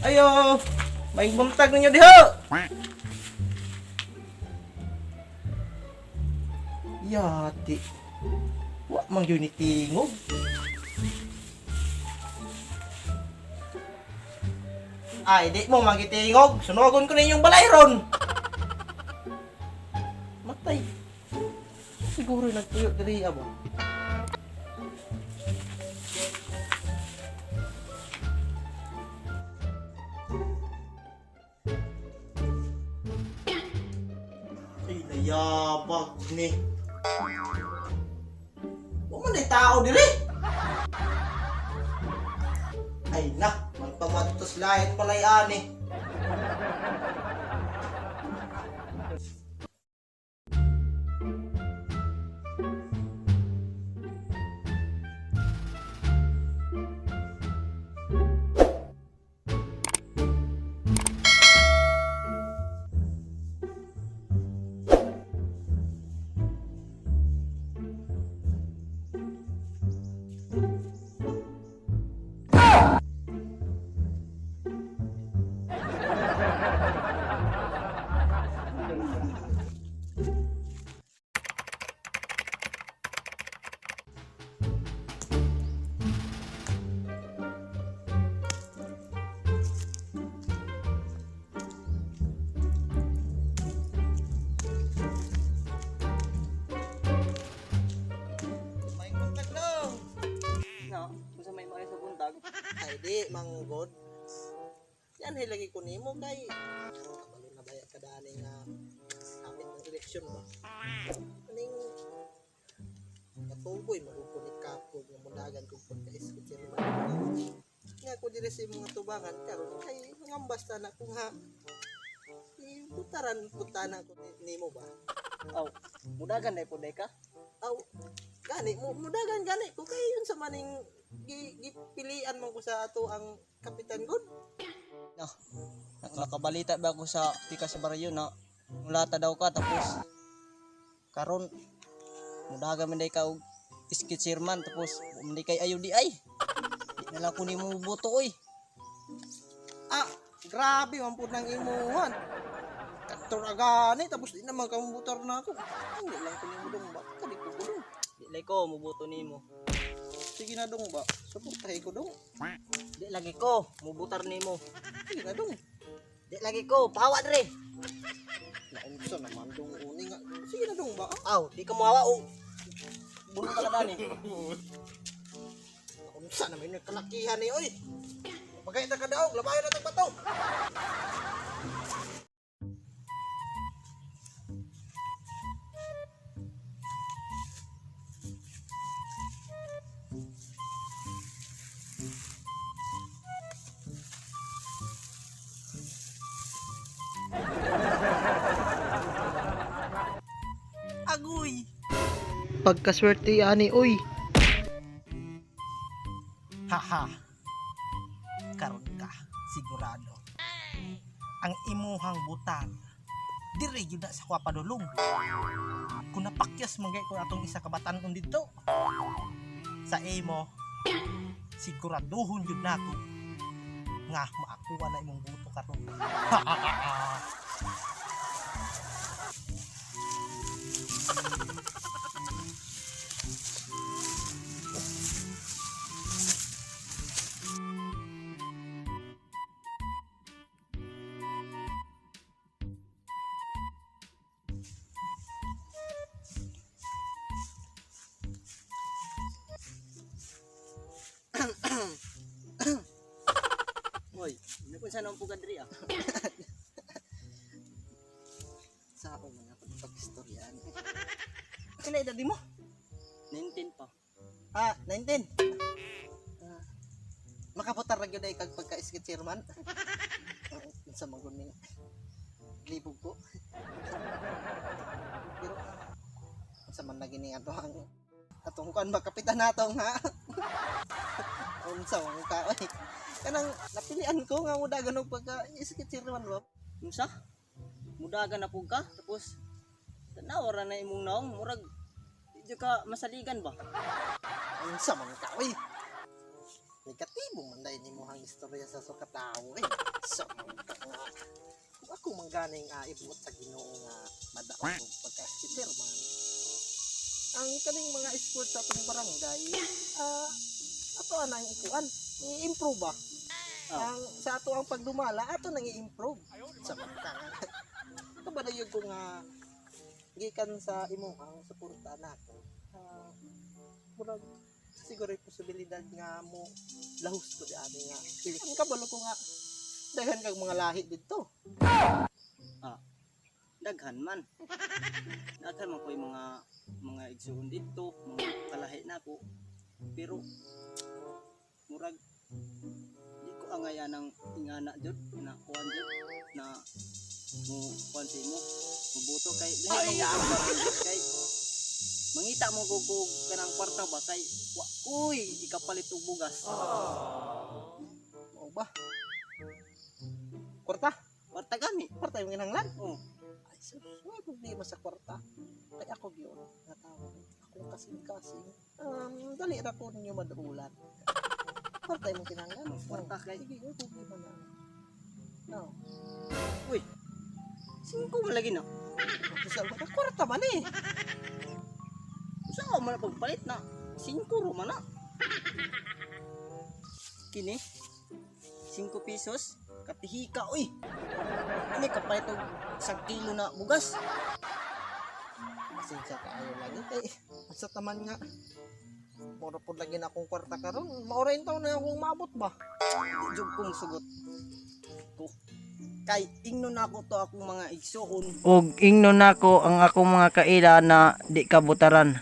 Ayo, maing buntag ninyo diha. Yati. Wa mang yun tingog. Ay, di mo magitingog. Sunugon ko ninyong balayron. Matay. Siguro nagtuyo diri abo. Ay, nayabag ni. Wa man ay tao diri. Ay na, magpamatos lain palay ani. Maing buntag lang. No, kung sa may mga sa buntag. Ay di, manggod. Yan hilagi ko nimo kay kabalo na bayad ka dani nga kapit ng eleksyon ba. Aning katuboy magupunit ka ko nga mundagan kog pagka-iskit sa nga ko dire sa mga tubangan karon kay ngambas ta na ko nga putaran putana ko nimo ba. Aw, mudagan na po ka. Aw, gani mudagan gani ko kay yun sa maning gipilian mo ko sa ato ang Kapitan God. No, nakabalita ba ako sa tika sa baryo na mulata daw ka tapos karon mudagan man ka og iskit chairman tapos hindi kay ayo di ay. Di na lang ko nimo boto oy. Ah, grabe man pud nang imuhan. Katuragani tapos di naman kang butar na ako. Hindi lang ko nimo dong ba? Kadi ko dong. Di lay ko muboto nimo. Sige na dong ba? Suportahin ko dong. Di lagi ko mubutar nimo. Sige na dong. Di lagi ko pawa dre. Naunsa naman dong uni nga. Sige na dong ba? Aw, di ka muawa o. Bulo ka na dani. Naunsa naman yung kalakihan ni oy. Bagay ta kadaog, labayon na tag bato. Agoy. Pagkaswerte ani oy. Haha. Karon ka sigurado. Ang imuhang butang dire gyud sa kwa padulong. Kung napakyas man gay ko atong isa ka batan-on didto. Sa imo siguraduhon gyud nako nga maakuha na imong buto karon. Hoy, ano kung saan ang pugad diri ah? Sa ako man ako pagistoryan. Kila edad mo? 19 pa. Ah, 19. Makaputar ra gyud ay kag pagka-skit chairman. Sa magun ni libog ko. Pero sa man lagi ni ato ang atong kuan ba kapitan natong ha. Unsa man ka oy. Kanang napilian ko nga mudagan og pagka-skit chairman ba. Unsa? Mudagan na pug ka tapos tanaw ra na imong naong murag di ka masaligan ba? Unsa man ka oy. negatibo man dahil ni mo hang istorya sa sukatawo eh. So, nga, kung ako mangganing ibot sa Ginoo nga madaog og pagka-chairman. Ang kaning mga sport sa atong barangay, ato anang ikuan, i-improve ba? Ang sa ato ang pagdumala, ato nang i-improve. Sa pagka. Ito ba na yun kung gikan sa imuhang suporta nato? Murag siguro yung posibilidad nga mo lahos ko di ani nga. Ang kabalo ko nga daghan kag mga lahi dito. Daghan man. Daghan man ko yung mga igsuon dito, mga kalahi na ko. Pero murag di ko angayan ng ingana jud na kuan jud na mo kuan sa imo. Mubuto kay lahi kay mangita mo ko kanang kwarta ba kay wa uy ikapalit og bugas. Mao ba? Kwarta? Kwarta gani. Kwarta yung kinahanglan? Oh. Ay, so, wala problema sa kwarta. Kay ako gyud nga tao. Ako kasing-kasing. Dali ra po ninyo maduulan. Kwarta yung kinahanglan. Kwarta kay Sige, wala problema na. No. uy. Singko man lagi na. Sa kwarta man eh. Usa ka man pagpalit na 5 ro man na. Kini 5 pesos katihika uy. Ani kapalit og 1 kilo na bugas. Pasensya kaayo lagi kay sa taman nga. Mura po lagi na akong kwarta karon. Maoray taon na akong maabot ba? Jud kong sugot. To. Kay ingnon nako to akong mga igsuon. ug ingnon nako ang akong mga kaila na di kabutaran.